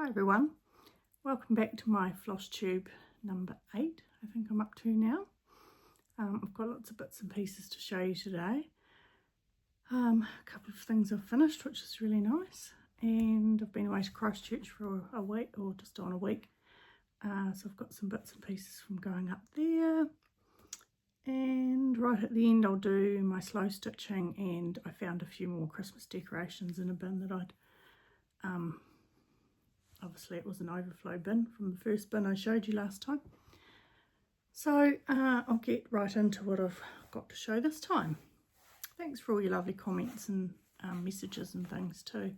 Hi everyone, welcome back to my Flosstube number 8, I think I'm up to now. I've got lots of bits and pieces to show you today. A couple of things I've finished, which is really nice, and I've been away to Christchurch for a week, or just on a week, so I've got some bits and pieces from going up there. And right at the end I'll do my slow stitching, and I found a few more Christmas decorations in a bin that I'd obviously it was an overflow bin from the first bin I showed you last time. So I'll get right into what I've got to show this time. Thanks for all your lovely comments and messages and things too.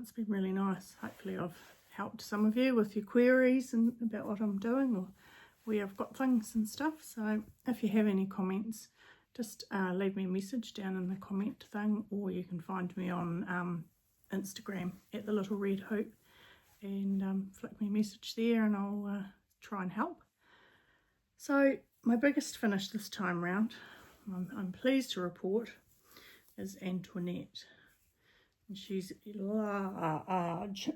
It's been really nice. Hopefully I've helped some of you with your queries and about what I'm doing or where I've got things and stuff. So if you have any comments, just leave me a message down in the comment thing, or you can find me on Instagram at the little red hoop and flick me a message there and I'll try and help. So my biggest finish this time round, I'm pleased to report, is Antoinette, and she's large,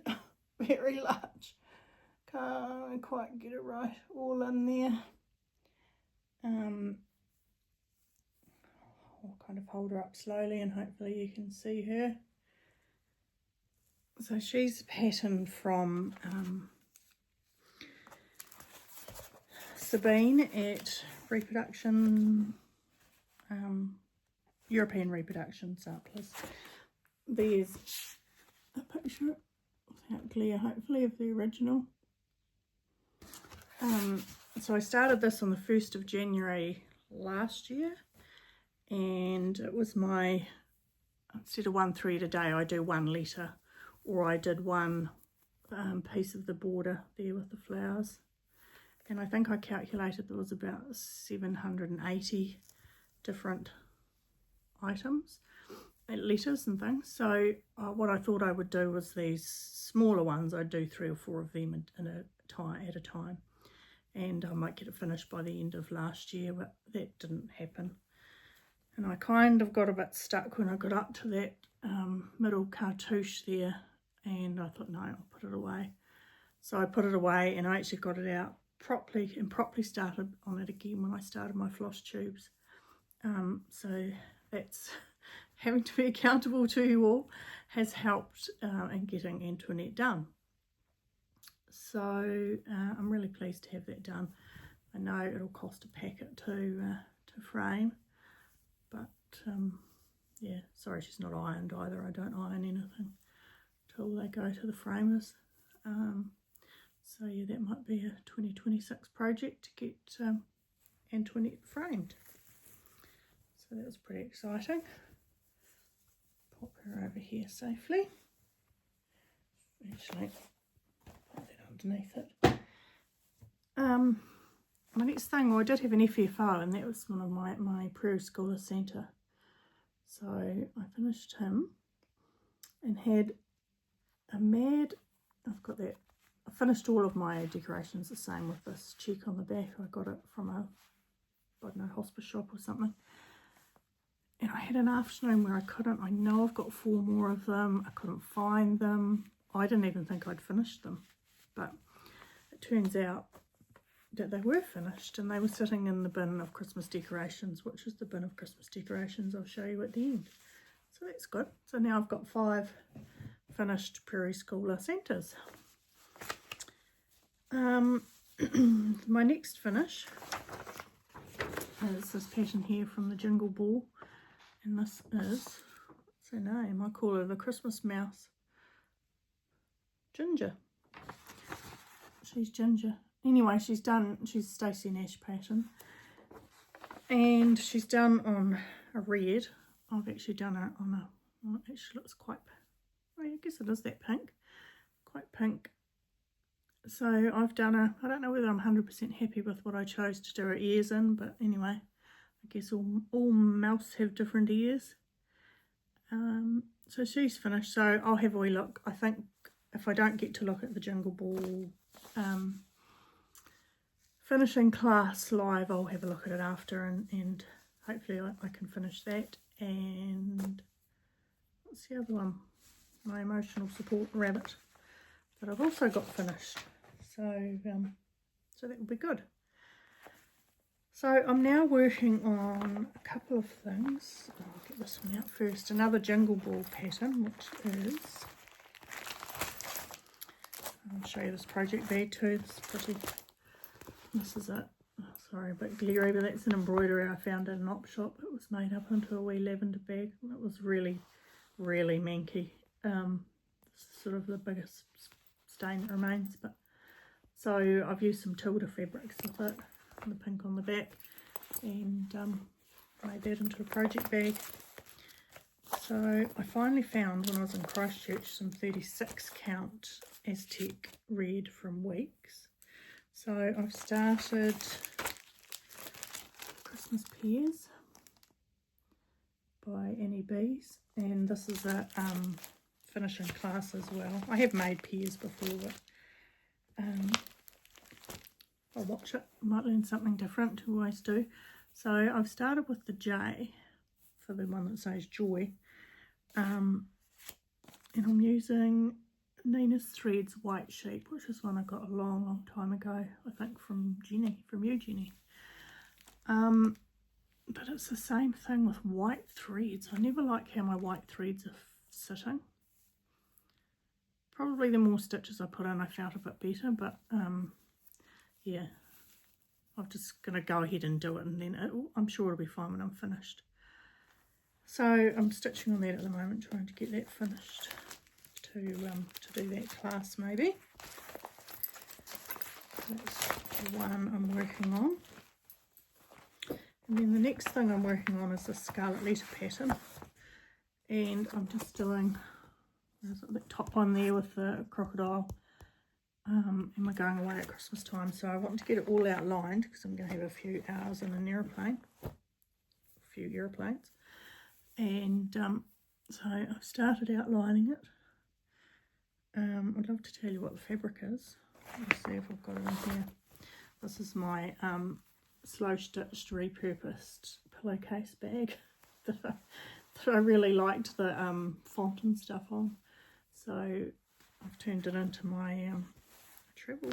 very large. Can't quite get it right all in there. I'll kind of hold her up slowly and hopefully you can see her. So she's patterned from Sabine at European Reproduction Samplers. There's a picture without glare, hopefully, of the original. So I started this on the 1st of January last year, and it was my, instead of 1 thread a day, I do 1 letter, or I did 1 piece of the border there with the flowers. And I think I calculated there was about 780 different items, letters and things. So what I thought I would do was these smaller ones, I'd do 3 or 4 of them at a time. And I might get it finished by the end of last year, but that didn't happen. And I kind of got a bit stuck when I got up to that middle cartouche there, and I thought, no, I'll put it away. So I put it away and I actually got it out properly and properly started on it again when I started my floss tubes. So that's having to be accountable to you all has helped in getting Antoinette done. So I'm really pleased to have that done. I know it'll cost a packet to frame, but yeah, sorry she's not ironed either. I don't iron anything till they go to the framers. So yeah, that might be a 2026 project to get Antoinette framed. So that was pretty exciting. Pop her over here safely. Actually, put that underneath it. My next thing, well, I did have an FFO, and that was one of my Prairie Schooler Centre. So I finished him and had a mad, I've got that, I finished all of my decorations the same with this check on the back. I got it from a, I don't know, hospice shop or something. And I had an afternoon where I know I've got 4 more of them, I couldn't find them. I didn't even think I'd finished them, but it turns out that they were finished and they were sitting in the bin of Christmas decorations, which is the bin of Christmas decorations I'll show you at the end. So that's good. So now I've got 5 finished Prairie Schooler centres. My next finish is this pattern here from the Jingle Ball, and this is, what's her name? I call her the Christmas Mouse. Ginger. She's Ginger. Anyway, she's Stacey Nash pattern, and she's done on a red. I've actually done it on a, well, it actually looks quite, well, I guess it is that pink, quite pink. So I've done I don't know whether I'm 100% happy with what I chose to do her ears in, but anyway, I guess all mouse have different ears. So she's finished, so I'll have a wee look. I think if I don't get to look at the Jingle Ball finishing class live, I'll have a look at it after, and hopefully I can finish that. And what's the other one? My emotional support rabbit. that I've also got finished. So so that will be good. So I'm now working on a couple of things. I'll get this one out first. Another jingle ball pattern, which is, I'll show you this project bag too. This is it. Oh, sorry, a bit glary, but that's an embroidery I found at an op shop. It was made up into a wee lavender bag. It was really, really manky. This is sort of the biggest stain that remains. But so I've used some Tilda fabrics with it, the pink on the back, and made that into a project bag. So I finally found, when I was in Christchurch, some 36 count Aztec red from Weeks. So I've started Christmas Pears by Annie Bees, and this is a finishing class as well. I have made pears before, but I'll watch it. I might learn something different, always do. So I've started with the J for the one that says Joy, and I'm using Nina's Threads White Sheep, which is one I got a long, long time ago, I think from you, Jenny. But it's the same thing with white threads. I never like how my white threads are sitting. Probably the more stitches I put in, I felt a bit better, but yeah, I'm just going to go ahead and do it, and then I'm sure it'll be fine when I'm finished. So I'm stitching on that at the moment, trying to get that finished to do that class maybe. That's the one I'm working on. And then the next thing I'm working on is the Scarlet Letter pattern, and I'm just doing that top one there with the crocodile, and we're going away at Christmas time, so I want to get it all outlined because I'm going to have a few hours in an aeroplane, a few aeroplanes, and so I've started outlining it. I'd love to tell you what the fabric is. Let's see if I've got it in here. This is my slow stitched repurposed pillowcase bag that I really liked the font and stuff on, so I've turned it into my travel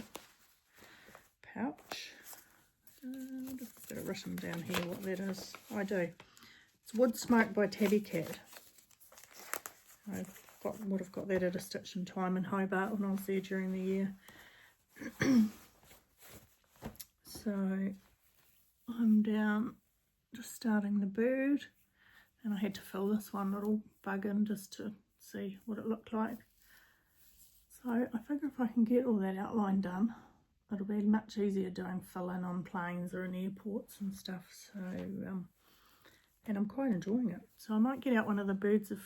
pouch. I've got it written down here what that is. I do. It's Wood Smoke by Tabby Cat. Would have got that at a Stitch in Time in Hobart when I was there during the year. So I'm down just starting the bird, and I had to fill this one little bug in just to see what it looked like. So I figure if I can get all that outline done, it'll be much easier doing fill in on planes or in airports and stuff. So and I'm quite enjoying it. So I might get out one of the birds of a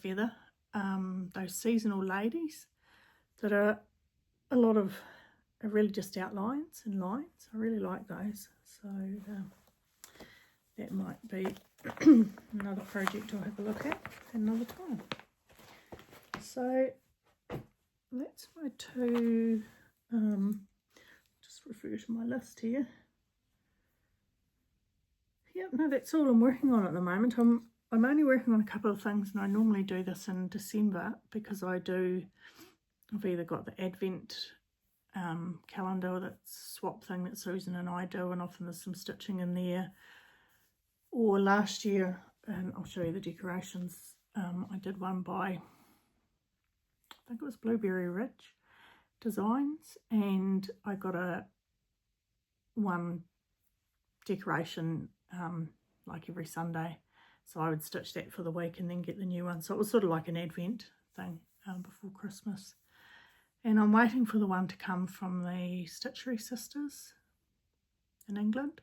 feather, those seasonal ladies that are are really just outlines and lines. I really like those. So that might be another project I'll have a look at another time. So that's my two, just refer to my list here. Yep, no, that's all I'm working on at the moment. I'm only working on a couple of things, and I normally do this in December because I've either got the Advent calendar, that swap thing that Susan and I do, and often there's some stitching in there, or last year, and I'll show you the decorations, I did one by, I think it was Blueberry Ridge Designs, and I got one decoration like every Sunday, so I would stitch that for the week and then get the new one. So it was sort of like an Advent thing before Christmas. And I'm waiting for the one to come from the Stitchery Sisters in England.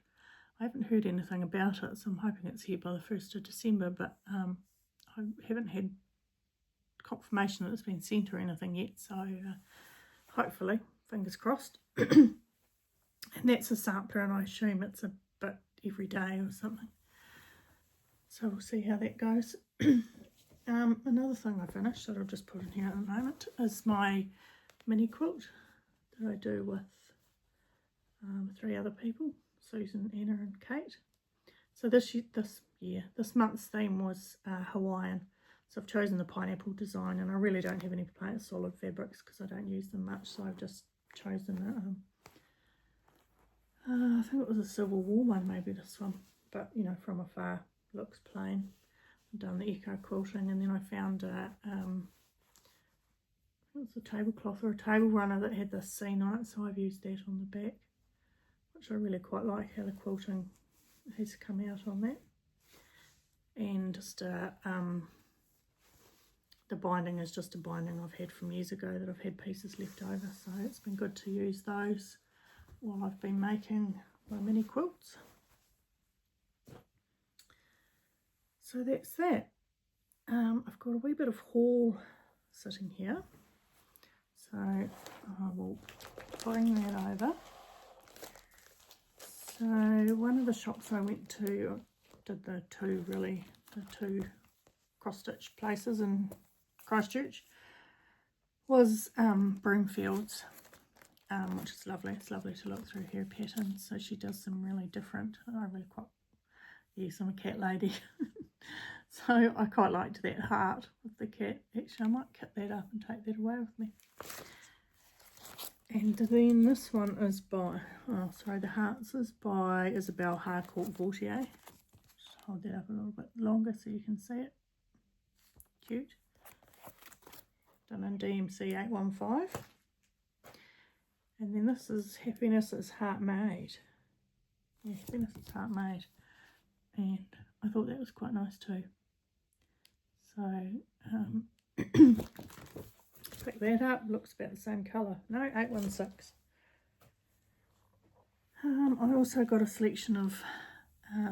I haven't heard anything about it, so I'm hoping it's here by the 1st of December, but I haven't had confirmation that it's been sent or anything yet, so hopefully, fingers crossed. And that's a sampler, and I assume it's a bit every day or something. So we'll see how that goes. Another thing I finished that I'll just put in here at the moment is my mini quilt that I do with 3 other people, Susan, Anna and Kate. So this month's theme was Hawaiian. So I've chosen the pineapple design, and I really don't have any solid fabrics because I don't use them much, so I've just chosen I think it was a silver wool one, maybe this one, but you know, from afar looks plain. I've done the eco quilting, and then I found it was a tablecloth or a table runner that had this scene on it, so I've used that on the back, which I really quite like how the quilting has come out on that. And just the binding is just a binding I've had from years ago that I've had pieces left over, so it's been good to use those while I've been making my mini quilts. So that's that. I've got a wee bit of haul sitting here, so I will bring that over. So one of the shops I went to, did the two cross-stitch places in Christchurch, was Broomfield's, which is lovely. It's lovely to look through her patterns. So she does some really different, I really quite, yes, I'm a cat lady. So I quite liked that heart with the cat. Actually, I might cut that up and take that away with me. And then this one is by, the hearts is by Isabel Harcourt-Vautier. Just hold that up a little bit longer so you can see it. Cute. Done in DMC 815. And then this is Happiness is Heart Made. Yeah, Happiness is Heart Made. And I thought that was quite nice too. So, pick that up. Looks about the same colour. No, 816. I also got a selection of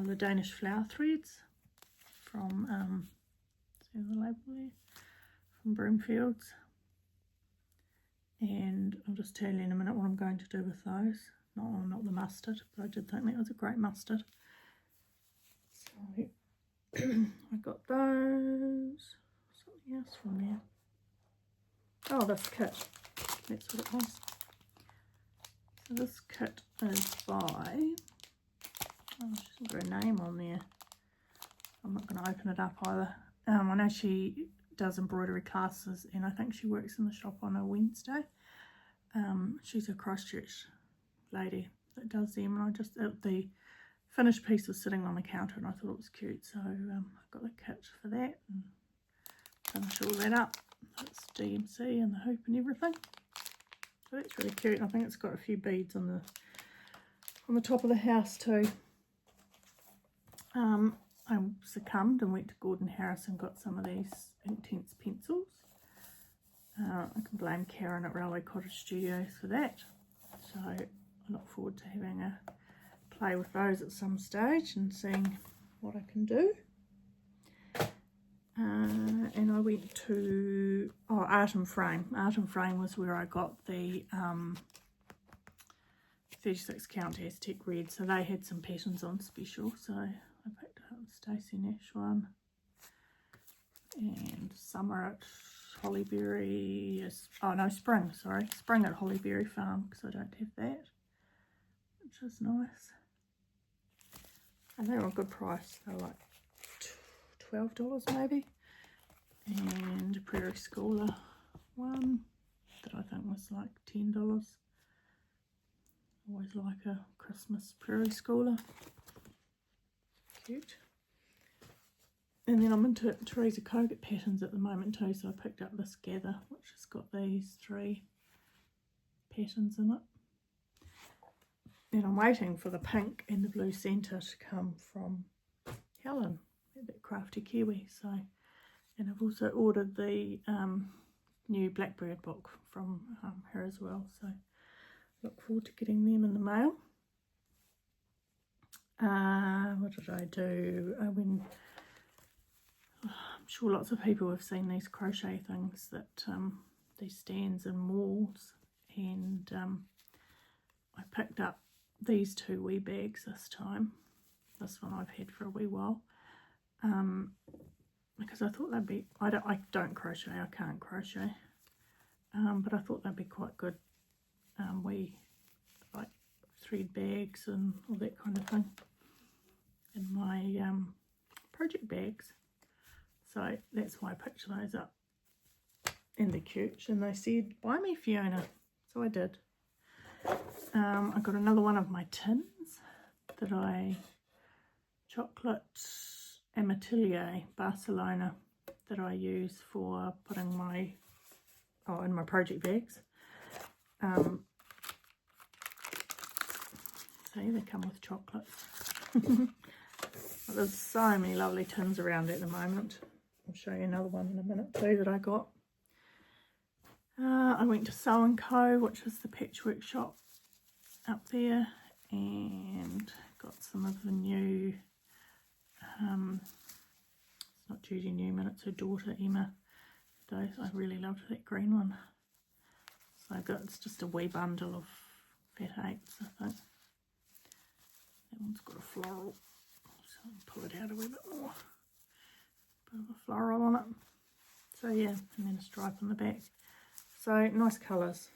the Danish flower threads from, see the label there? From Broomfields. And I'll just tell you in a minute what I'm going to do with those. Not the mustard, but I did think that was a great mustard. So I got those. Something else from there. Oh, this kit. That's what it was. So this kit is by, she's got her name on there. I'm not going to open it up either. I know she does embroidery classes, and I think she works in the shop on a Wednesday. She's a Christchurch lady that does them, and I just, the finished piece was sitting on the counter and I thought it was cute, so I got the kit for that and finish all that up. That's DMC and the hoop and everything. So that's really cute. I think it's got a few beads on the top of the house too. I succumbed and went to Gordon Harris and got some of these Intense pencils. I can blame Karen at Railway Cottage Studios for that. So I look forward to having a play with those at some stage and seeing what I can do. And I went to Art and Frame. Art and Frame was where I got the 36 count Aztec red, so they had some patterns on special, so I picked up Stacey Nash one, and summer at Hollyberry, spring at Hollyberry Farm, because I don't have that, which is nice. And they were a good price. They were like $12 maybe. And a Prairie Schooler one that I think was like $10. Always like a Christmas Prairie Schooler. Cute. And then I'm into Teresa Kogut patterns at the moment too, so I picked up this Gather, which has got these 3 patterns in it. And I'm waiting for the pink and the blue centre to come from Helen, that Crafty Kiwi. So, and I've also ordered the new Blackbird book from her as well. So look forward to getting them in the mail. What did I do? I'm sure lots of people have seen these crochet things that these stands in malls, and I picked up these 2 wee bags this time. This one I've had for a wee while, because I thought they'd be, I don't crochet, I can't crochet, but I thought they'd be quite good wee like thread bags and all that kind of thing in my project bags. So that's why I picked those up. And they're cute. And they said, buy me Fiona. So I did. I got another one of my tins that chocolate Amatelier Barcelona that I use for putting my, in my project bags. See, they come with chocolates. There's so many lovely tins around at the moment. I'll show you another one in a minute too that I got. I went to Sew & Co, which is the patchwork shop up there, and got some of the new, it's not Judy Newman, it's her daughter Emma. I really loved that green one. So it's just a wee bundle of fat eights, I think. That one's got a floral, so I'll pull it out a wee bit more. Bit of a floral on it. So yeah, and then a stripe on the back. So nice colours.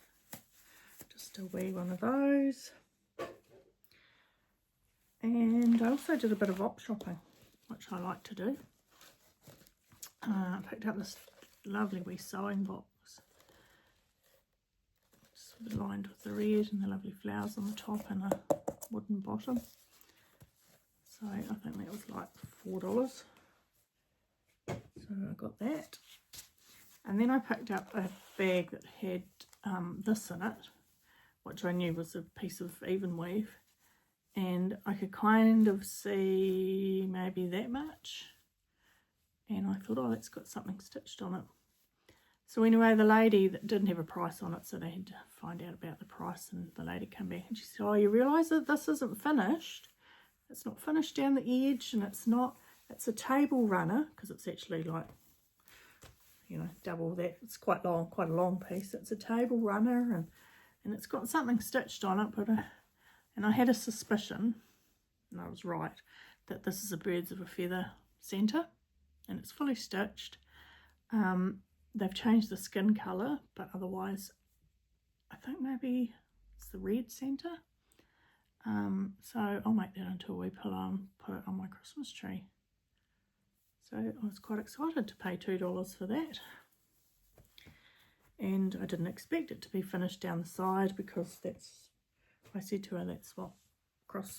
Just a wee one of those. And I also did a bit of op shopping, which I like to do. I picked up this lovely wee sewing box. Sort of lined with the red and the lovely flowers on the top and a wooden bottom. So I think that was like $4. So I got that. And then I picked up a bag that had this in it, which I knew was a piece of even weave. And I could kind of see maybe that much. And I thought, oh, that's got something stitched on it. So anyway, the lady that didn't have a price on it, so they had to find out about the price, and the lady came back and she said, oh, you realise that this isn't finished? It's not finished down the edge, and it's a table runner, because it's actually like, you know, double that. It's quite long, quite a long piece. It's a table runner, and it's got something stitched on it, but and I had a suspicion, and I was right, that this is a birds of a feather centre, and it's fully stitched. They've changed the skin colour, but otherwise I think maybe it's the red centre. So I'll make that into a wee pillow and put it on my Christmas tree. So I was quite excited to pay $2 for that. And I didn't expect it to be finished down the side, because I said to her, that's what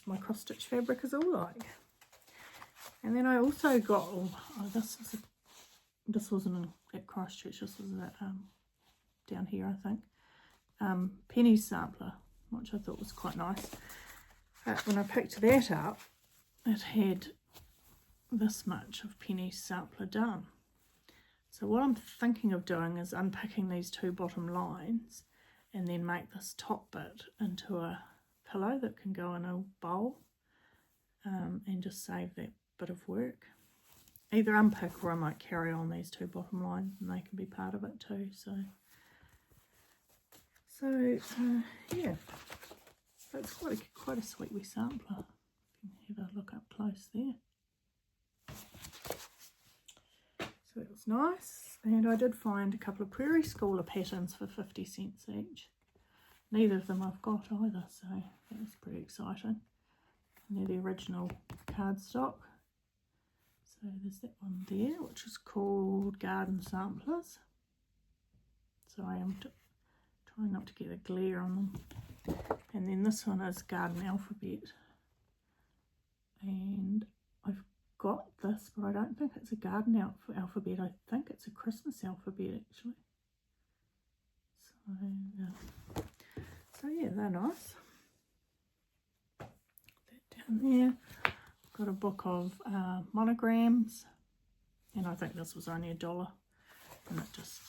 my cross stitch fabric is all like. And then I also got, this wasn't at Christchurch, this was at, down here I think, penny sampler, which I thought was quite nice. When I picked that up, it had this much of penny sampler done. So what I'm thinking of doing is unpicking these two bottom lines and then make this top bit into a pillow that can go in a bowl, and just save that bit of work. Either unpick, or I might carry on these two bottom lines and they can be part of it too. So yeah, so it's quite a sweet wee sampler. You can have a look up close there. So it was nice, and I did find a couple of Prairie Schooler patterns for 50 cents each. Neither of them I've got either, so that was pretty exciting. And they're the original cardstock. So there's that one there, which is called Garden Samplers. So I am trying not to get a glare on them. And then this one is Garden Alphabet. And I've got this, but I don't think it's a garden alphabet. I think it's a Christmas alphabet actually. So yeah, they're nice. That down there. Got a book of monograms, and I think this was only $1. And it just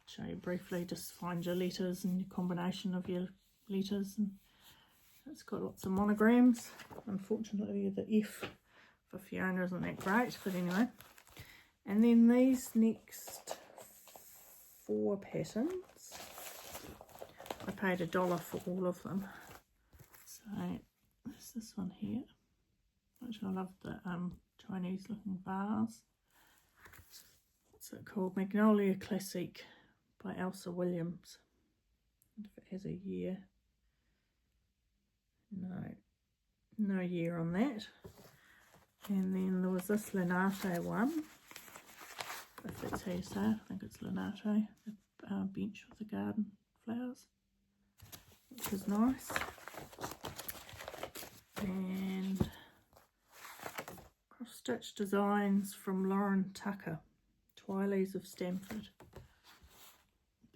show you briefly, just find your letters and your combination of your letters, and it's got lots of monograms. Unfortunately the F for Fiona isn't that great, but anyway. And then these next 4 patterns, I paid $1 for all of them. So there's this one here, which I love, the Chinese looking vase. What's it called? Magnolia Classic by Elsa Williams. I wonder if it has a year. No year on that. And then there was this Linate one, if that's how you say it. I think it's Linato, the bench with the garden flowers, which is nice. And cross stitch designs from Lauren Tucker, Twilies of Stamford.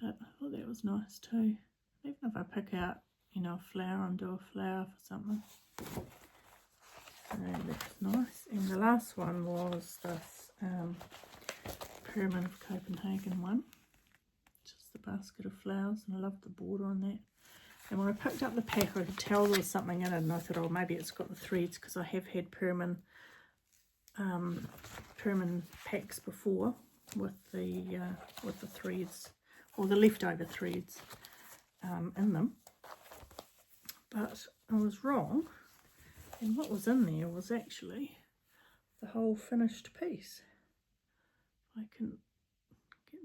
But I thought that was nice too. Even if I pick out, you know, a flower and do a flower for something. So that's nice. And the last one was this Pyramid of Copenhagen one. Just the basket of flowers, and I love the border on that. And when I picked up the pack, I could tell there was something in it, and I thought, oh, maybe it's got the threads, because I have had pyramid packs before with the threads, or the leftover threads in them. But I was wrong, and what was in there was actually the whole finished piece. I can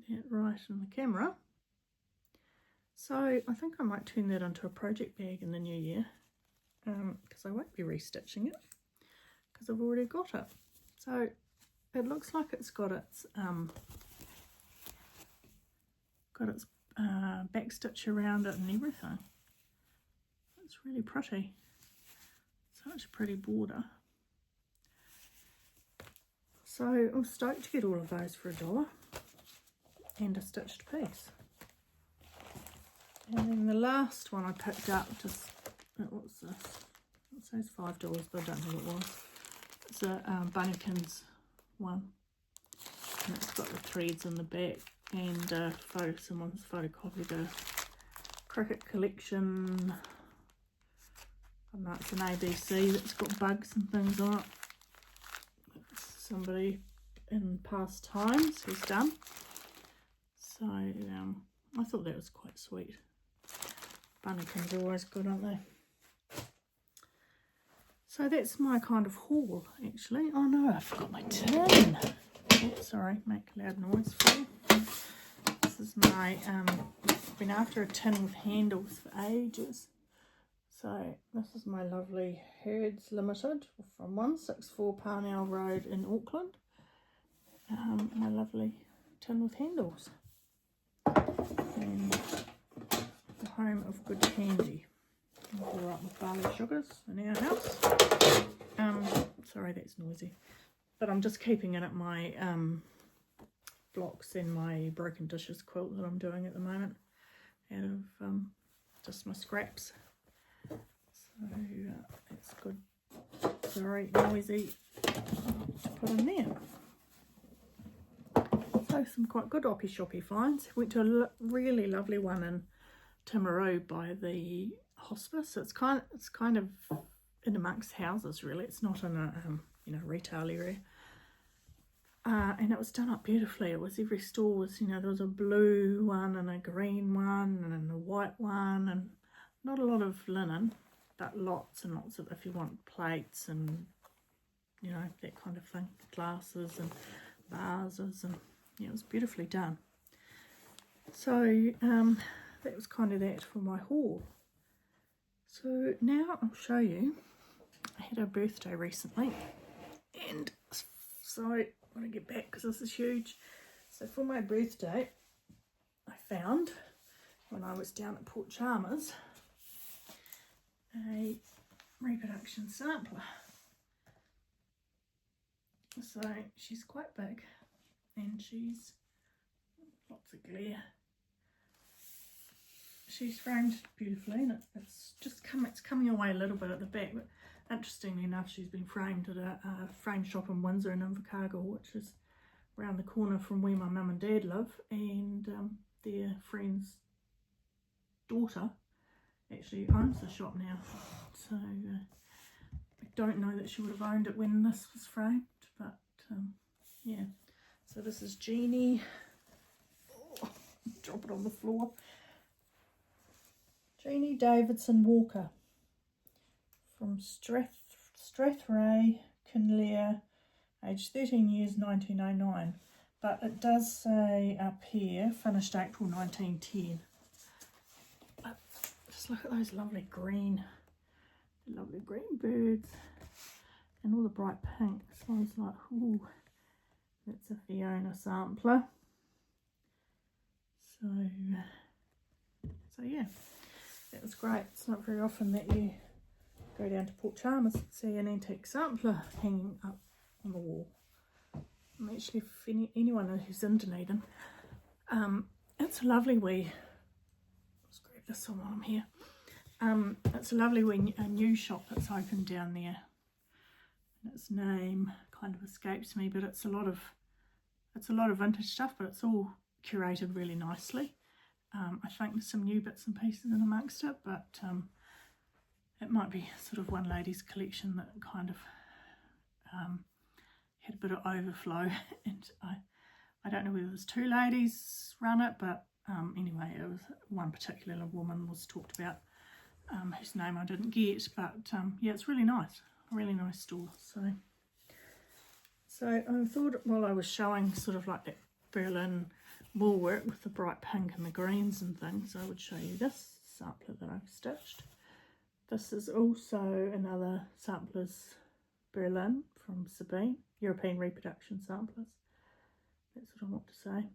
get that right in the camera. So I think I might turn that into a project bag in the new year, because I won't be restitching it because I've already got it. So it looks like it's got its back stitch around it and everything. It's really pretty. Such a pretty border. So I'm stoked to get all of those for $1 and a stitched piece. And then the last one I picked up, just, what's this? It says $5, but I don't know what it was. It's a Bunnykins one. And it's got the threads in the back, and someone's photocopied a cricket collection. I don't know, it's an ABC that's got bugs and things on it. Somebody in past times has done. So I thought that was quite sweet. Bunnykins are always good, aren't they? So that's my kind of haul, actually. Oh no, I forgot my tin. Oh, sorry, make loud noise for you. This is my, I've been after a tin with handles for ages. So this is my lovely Herds Limited from 164 Parnell Road in Auckland. My lovely tin with handles. And the home of good candy. All right with barley sugars in our house. Sorry, that's noisy. But I'm just keeping it at my blocks and my broken dishes quilt that I'm doing at the moment out of just my scraps. So that's good. Sorry, noisy to put in there. So some quite good oppie shoppy finds. Went to a really lovely one in Timaru by the hospice. So it's kind of in amongst houses really. It's not in a retail area. And it was done up beautifully. It was, every store was, there was a blue one and a green one and a white one, and not a lot of linen, but lots and lots of, if you want plates and that kind of thing, glasses and vases, and it was beautifully done. So that was kind of that for my haul. So now I'll show you. I had a birthday recently, and so I want to get back because this is huge. So for my birthday, I found, when I was down at Port Chalmers, a reproduction sampler. So she's quite big, and she's lots of glare. She's framed beautifully, and it's coming away a little bit at the back, but interestingly enough, she's been framed at a frame shop in Windsor in Invercargill, which is around the corner from where my mum and dad live, and their friend's daughter actually owns the shop now. So I don't know that she would have owned it when this was framed, but yeah. So this is Jeannie. Oh, drop it on the floor. Jeannie Davidson Walker from Strathray, Kinlair, age 13 years, 1909. But it does say up here, finished April 1910. But just look at those lovely green birds and all the bright pinks. I was like, ooh, That's a Fiona sampler. So yeah, that was great. It's not very often that you go down to Port Chalmers and see an antique sampler hanging up on the wall. And actually, for anyone who's in Dunedin, it's a lovely wee, let's grab this one while I'm here. It's a lovely wee new shop that's opened down there. Its name kind of escapes me, but it's a lot of vintage stuff, but it's all curated really nicely. I think there's some new bits and pieces in amongst it, but it might be sort of one lady's collection that kind of had a bit of overflow, and I don't know whether there's two ladies run it, but anyway, it was one particular woman was talked about, whose name I didn't get, but yeah, it's really nice, a really nice store. So I thought while I was showing sort of like that Berlin woolwork with the bright pink and the greens and things, I would show you this sampler that I've stitched. This is also another Samplers Berlin from Sabine, European Reproduction Samplers. That's what I want to say.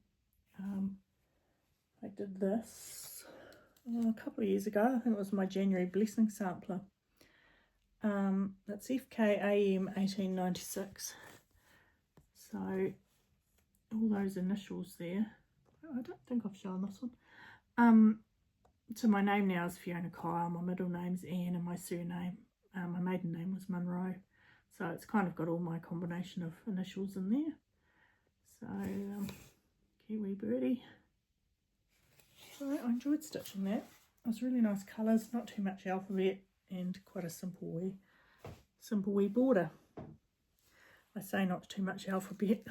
I did this a couple of years ago. I think it was my January Blessing sampler. That's FKAM 1896. So all those initials there. I don't think I've shown this one. So my name now is Fiona Kyle, my middle name's Anne, and my surname, my maiden name was Munro. So it's kind of got all my combination of initials in there. So Kiwi Birdie. So I enjoyed stitching that. It was really nice colours, not too much alphabet, and quite a simple wee border. I say not too much alphabet.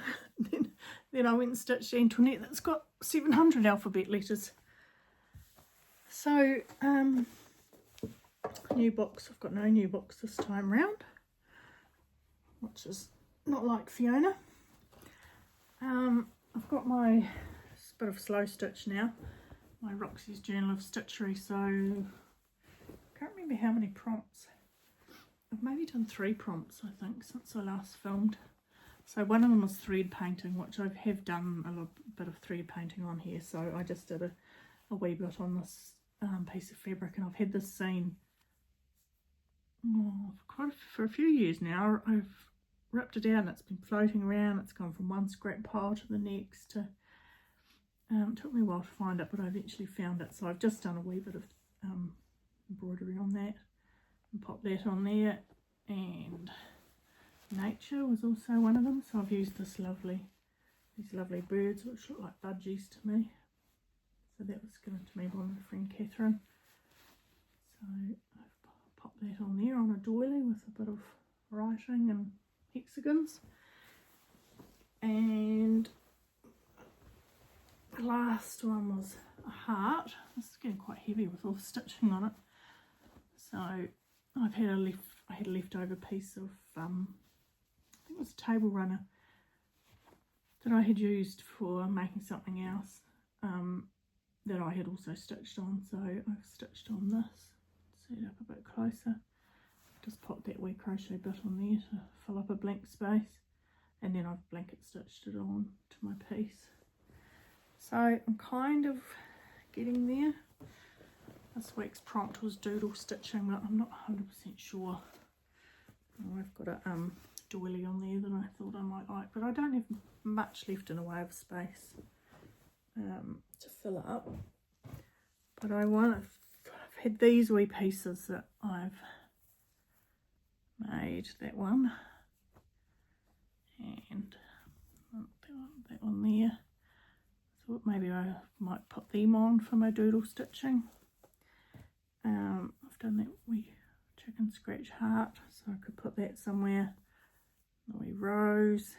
then I went and stitched Antoinette that's got 700 alphabet letters. So new box. I've got no new box this time round, which is not like Fiona. I've got my bit of slow stitch now, my Roxy's Journal of Stitchery. So I can't remember how many prompts. I've maybe done 3 prompts, I think, since I last filmed. So one of them was thread painting, which I have done a bit of thread painting on here. So I just did a wee bit on this piece of fabric, and I've had this scene for a few years now. I've ripped it out and it's been floating around. It's gone from one scrap pile to the next. It took me a while to find it, but I eventually found it. So I've just done a wee bit of embroidery on that and popped that on there. And nature was also one of them. So I've used these lovely birds which look like budgies to me. So that was given to me by my friend Catherine. So I've popped that on there on a doily with a bit of writing and hexagons. And the last one was a heart. This is getting quite heavy with all the stitching on it. So I had a leftover piece of I think it was a table runner that I had used for making something else that I had also stitched on. So I've stitched on this, set it up a bit closer, just popped that wee crochet bit on there to fill up a blank space, and then I've blanket stitched it on to my piece. So I'm kind of getting there. This week's prompt was doodle stitching, but I'm not 100% sure. Oh, I've got a doily on there that I thought I might like, but I don't have much left in the way of space to fill up. But I've had these wee pieces that I've made, that one and that one there. Thought maybe I might put them on for my doodle stitching. I've done that wee chicken scratch heart, so I could put that somewhere. The wee rose,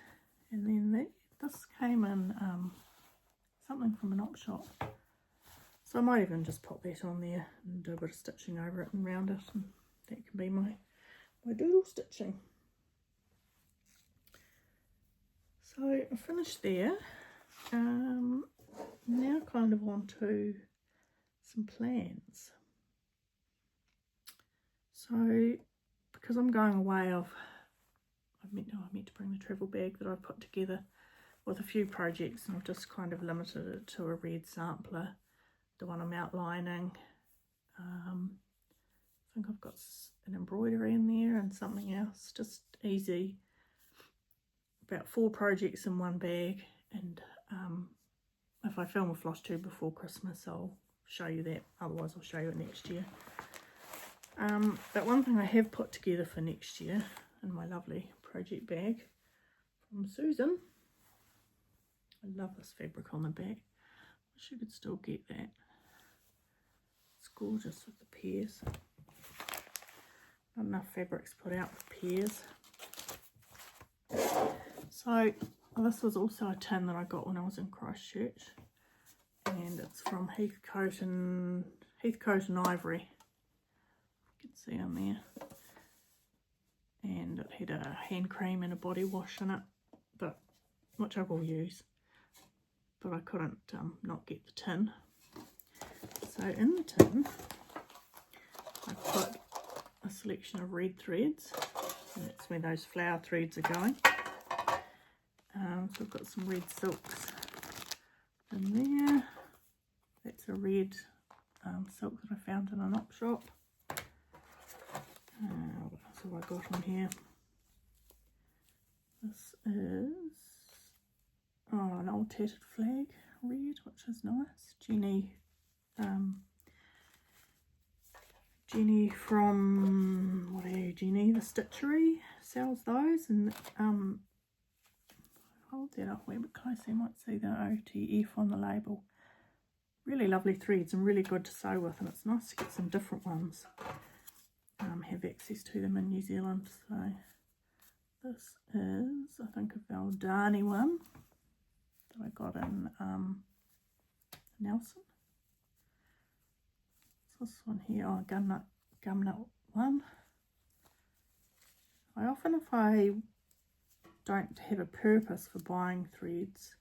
and then this came in something from an op shop, so I might even just pop that on there and do a bit of stitching over it and round it, and that can be my doodle stitching. So I finished there. Now kind of on to some plans. So because I'm going away, I meant to bring the travel bag that I put together with a few projects, and I've just kind of limited it to a red sampler, the one I'm outlining. I think I've got an embroidery in there and something else, just easy. About 4 projects in one bag, and if I film a Flosstube before Christmas, I'll show you that. Otherwise, I'll show you it next year. But one thing I have put together for next year in my lovely project bag from Susan. I love this fabric on the back. Wish you could still get that. It's gorgeous with the pears. Not enough fabrics put out for pears. So this was also a tin that I got when I was in Christchurch, and it's from Heathcote and Ivory. You can see on there, and it had a hand cream and a body wash in it, but which I will use. But I couldn't not get the tin. So in the tin, I put a selection of red threads, and that's where those flower threads are going. So I've got some red silks in there. That's a red silk that I found in an op shop. What else have I got on here? This is an old tattered flag red, which is nice. Jenny from Jenny the Stitchery sells those, and hold that up a bit closer, you might see the OTF on the label. Really lovely threads and really good to sew with, and it's nice to get some different ones. Have access to them in New Zealand. So this is, I think, a Valdani one that I got in Nelson. What's this one here? Oh, gumnut one. I often, if I don't have a purpose for buying threads,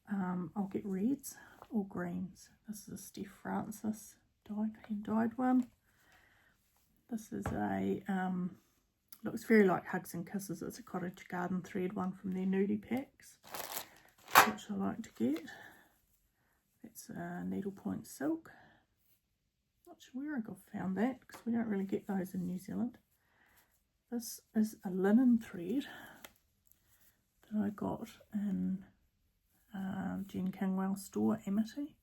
I'll get reds or greens. This is a Steph Francis dyed one. This is a looks very like Hugs and Kisses. It's a Cottage Garden thread one from their nudie packs, which I like to get. It's a needlepoint silk. Not sure where I found that, because we don't really get those in New Zealand. This is a linen thread that I got in Jen Kingwell's store, Amity,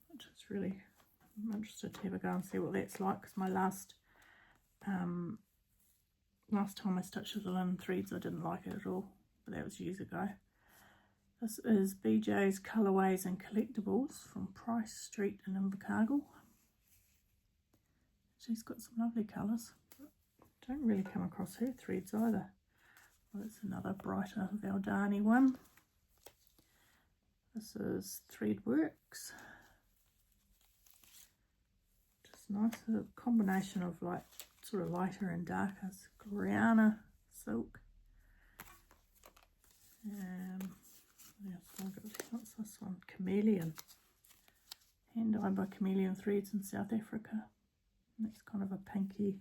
which is really, I'm interested to have a go and see what that's like, because my last time I stitched with the linen threads I didn't like it at all, but that was years ago. This is BJ's Colourways and Collectibles from Price Street in Invercargill. She's got some lovely colours, but don't really come across her threads either. Well, that's another brighter Valdani one. This is Threadworks. Just nice, a combination of like sort of lighter and darker. Gloriana silk. What's this one? Chameleon. Hand dyed by Chameleon Threads in South Africa. And that's kind of a pinky.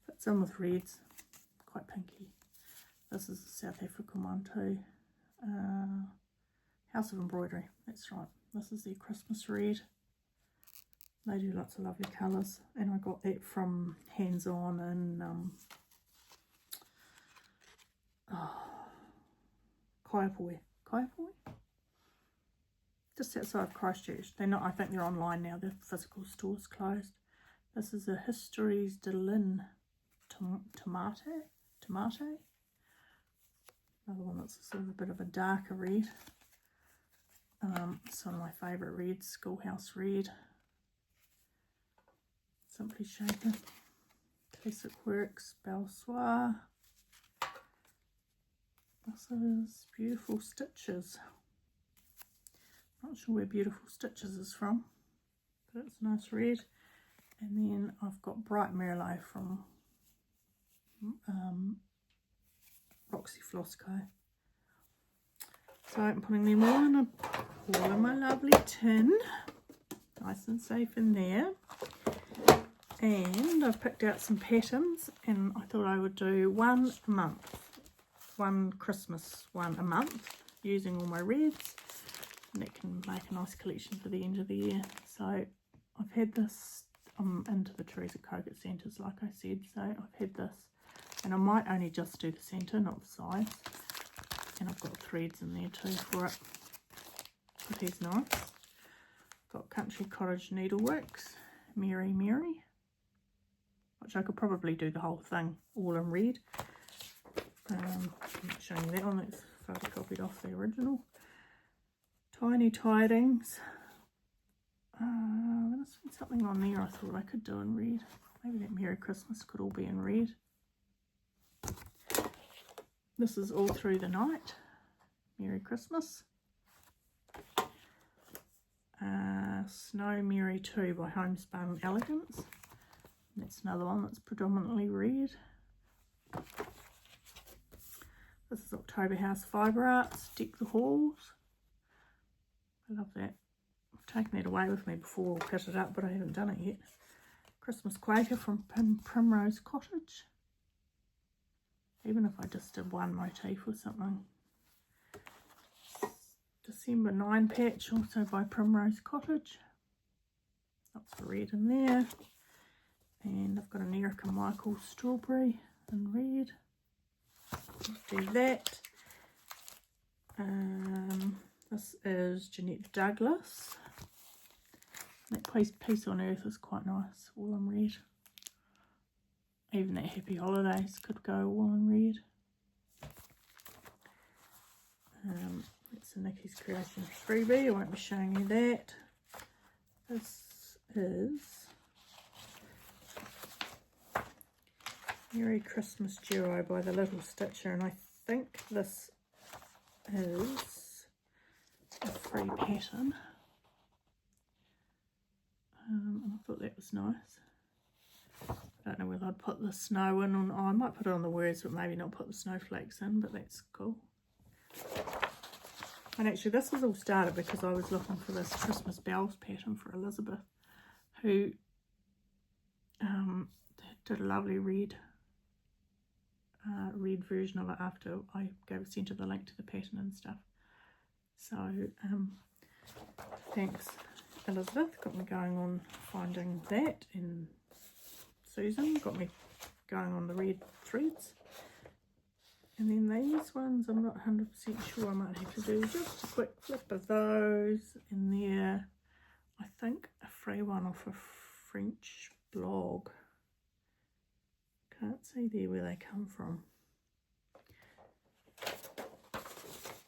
Fits in with reds. Quite pinky. This is a South African one too. House of Embroidery. That's right. This is their Christmas red. They do lots of lovely colours. And I got that from Hands On in Kaiapoi. Just outside Christchurch. They're not, I think they're online now. The physical store's closed. This is a Histories de Lin Tomate. Another one that's sort of a bit of a darker red. It's one of my favourite reds, Schoolhouse Red. Simply Shaken. Classic Works, Belsoir. This is Beautiful Stitches. Not sure where Beautiful Stitches is from, but it's a nice red. And then I've got Bright Merlot from Roxy Floss Co. So I'm putting them all in my lovely tin, nice and safe in there. And I've picked out some patterns, and I thought I would do one a month. one Christmas one a month using all my reds, and that can make a nice collection for the end of the year. So I've had this into the Teresa Kogut centres, like I said, so I've had this, and I might only just do the centre, not the sides, and I've got threads in there too for it. It is nice. Got Country Cottage Needleworks, Mary Mary, which I could probably do the whole thing all in red. I'm not showing you that one, that's photocopied off the original. Tiny Tidings. There's been something on there I thought I could do in red. Maybe that Merry Christmas could all be in red. This is All Through the Night, Merry Christmas. Snow Mary 2 by Homespun Elegance. That's another one that's predominantly red. This is October House Fibre Arts, Deck the Halls. I love that. I've taken that away with me before, I'll cut it up, but I haven't done it yet. Christmas Quaker from Primrose Cottage. Even if I just did one motif or something. December 9 patch, also by Primrose Cottage. Lots of red in there. And I've got an Erica Michael Strawberry in red. I'll do that. This is Jeanette Douglas. That Peace on Earth is quite nice, all in red. Even that Happy Holidays could go all in red. That's a Nikki's Creation freebie, I won't be showing you that. This is Merry Christmas Duo by the Little Stitcher, and I think this is a free pattern. And I thought that was nice. I don't know whether I'd put the snow in, or I might put it on the words, but maybe not put the snowflakes in, but that's cool. And actually this was all started because I was looking for this Christmas bells pattern for Elizabeth, who did a lovely red version of it after I sent her the link to the pattern and stuff. So thanks Elizabeth, got me going on finding that, and Susan got me going on the red threads. And then these ones, I'm not 100% sure, I might have to do just a quick flip of those. And they're, I think, a free one off a French blog. Can't see there where they come from.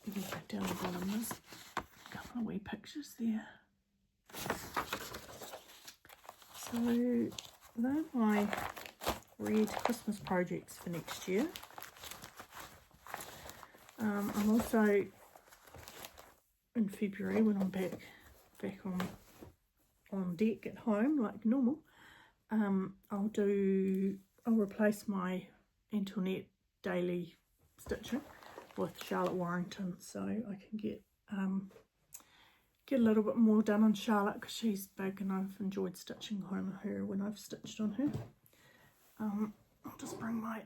Maybe go down the bottom, there's a couple of wee pictures there. So they're my red Christmas projects for next year. I'm also in February, when I'm back on deck at home like normal, I'll replace my Antoinette daily stitching with Charlotte Warrington, so I can get a little bit more done on Charlotte because she's big and I've enjoyed stitching on her when I've stitched on her. I'll just bring my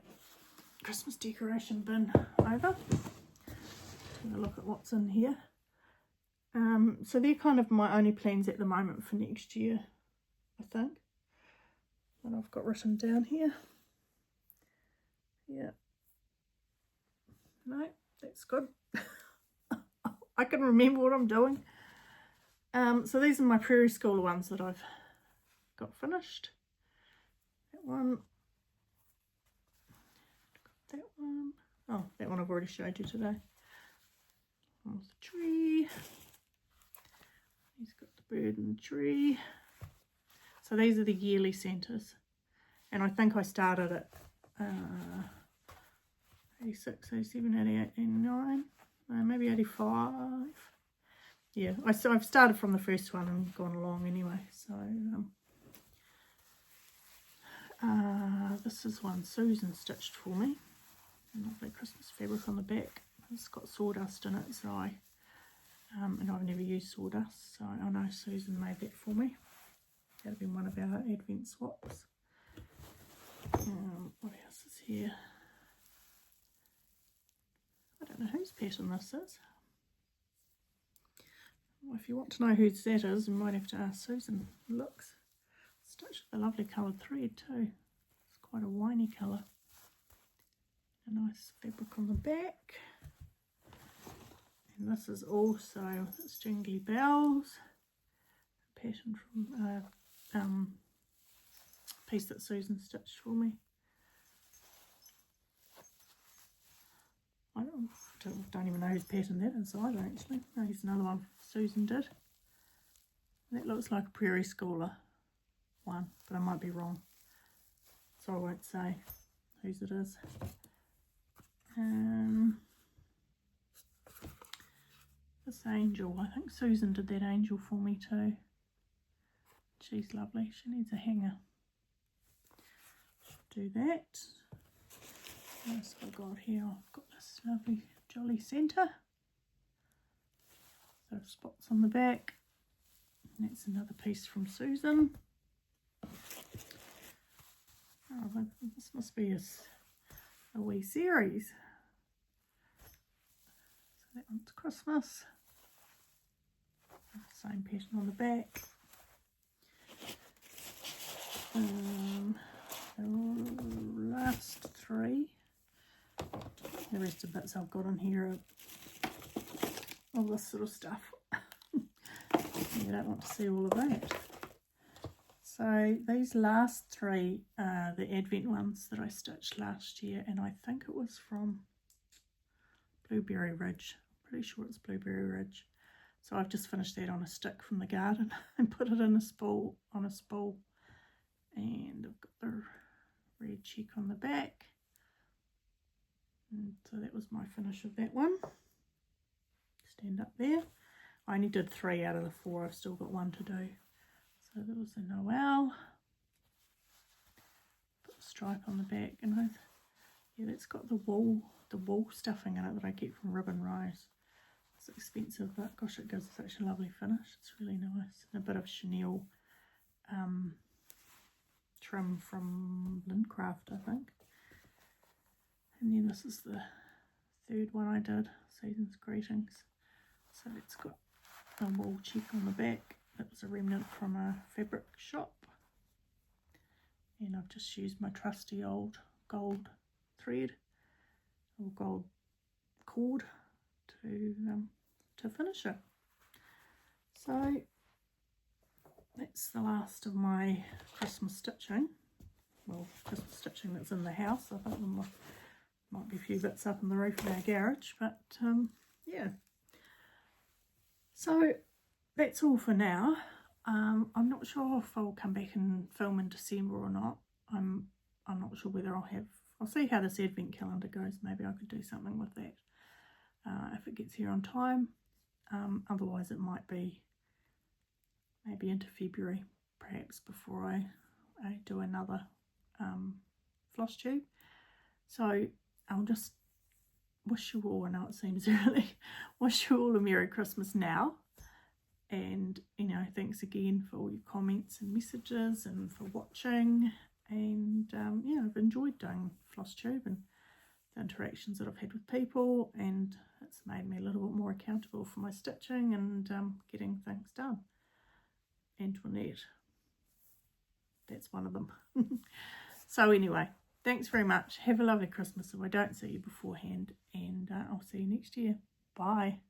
Christmas decoration bin over. Have a look at what's in here. So they're kind of my only plans at the moment for next year, I think, that I've got written down here. Yeah. No, that's good. I can remember what I'm doing. So these are my Prairie School ones that I've got finished. That one. That one. Oh, that one I've already showed you today. There's the tree. He's got the bird in the tree. So these are the yearly centres. And I think I started at 86, 87, 88, 89, maybe 85. Yeah, I've started from the first one and gone along anyway. So this is one Susan stitched for me. Lovely Christmas fabric on the back. It's got sawdust in it, so and I've never used sawdust, so I know Susan made that for me. That'll be one of our Advent swaps. What else is here? I don't know whose pattern this is. Well, if you want to know whose that is, you might have to ask Susan. Looks stitched with a lovely coloured thread too. It's quite a winey colour. A nice fabric on the back. And this is also with its jingly bells. A pattern from a piece that Susan stitched for me. I don't even know whose pattern that is either actually. No, here's another one Susan did. That looks like a Prairie Schooler one, but I might be wrong. So I won't say whose it is. This angel, I think Susan did that angel for me too. She's lovely. She needs a hanger. Should do that. What else have I got here? I've got this lovely jolly centre. So spots on the back. And that's another piece from Susan. Oh, this must be a wee series. So that one's Christmas. Same pattern on the back. The last three. The rest of bits I've got on here are all this sort of stuff. You don't want to see all of that. So these last three are the Advent ones that I stitched last year, and I think it was from Blueberry Ridge. I'm pretty sure it's Blueberry Ridge. So I've just finished that on a stick from the garden and put it in a spool, and I've got the red check on the back. And so that was my finish of that one. Stand up there. I only did 3 out of the 4. I've still got 1 to do. So there was a Noel. Put a stripe on the back, and yeah, that's got the wool stuffing in it that I get from Ribbon Rose. It's expensive, but gosh, it gives such a lovely finish. It's really nice. And a bit of chenille trim from Lindcraft, I think. And then this is the third one I did, Susan's Greetings. So it's got a wool check on the back. That was a remnant from a fabric shop. And I've just used my trusty old gold thread or gold cord to finish it. So that's the last of my Christmas stitching. Well, Christmas stitching that's in the house. I think there might be a few bits up in the roof of our garage, but yeah. So that's all for now. I'm not sure if I'll come back and film in December or not. I'm not sure whether I'll see how this advent calendar goes. Maybe I could do something with that if it gets here on time. Otherwise it might be maybe into February, perhaps, before I do another floss tube. So I'll just wish you all, I know it seems early, wish you all a Merry Christmas now. And, you know, thanks again for all your comments and messages and for watching. And, yeah, I've enjoyed doing Flosstube and the interactions that I've had with people. And it's made me a little bit more accountable for my stitching and getting things done. Antoinette, that's one of them. So anyway, thanks very much. Have a lovely Christmas if I don't see you beforehand. And I'll see you next year. Bye.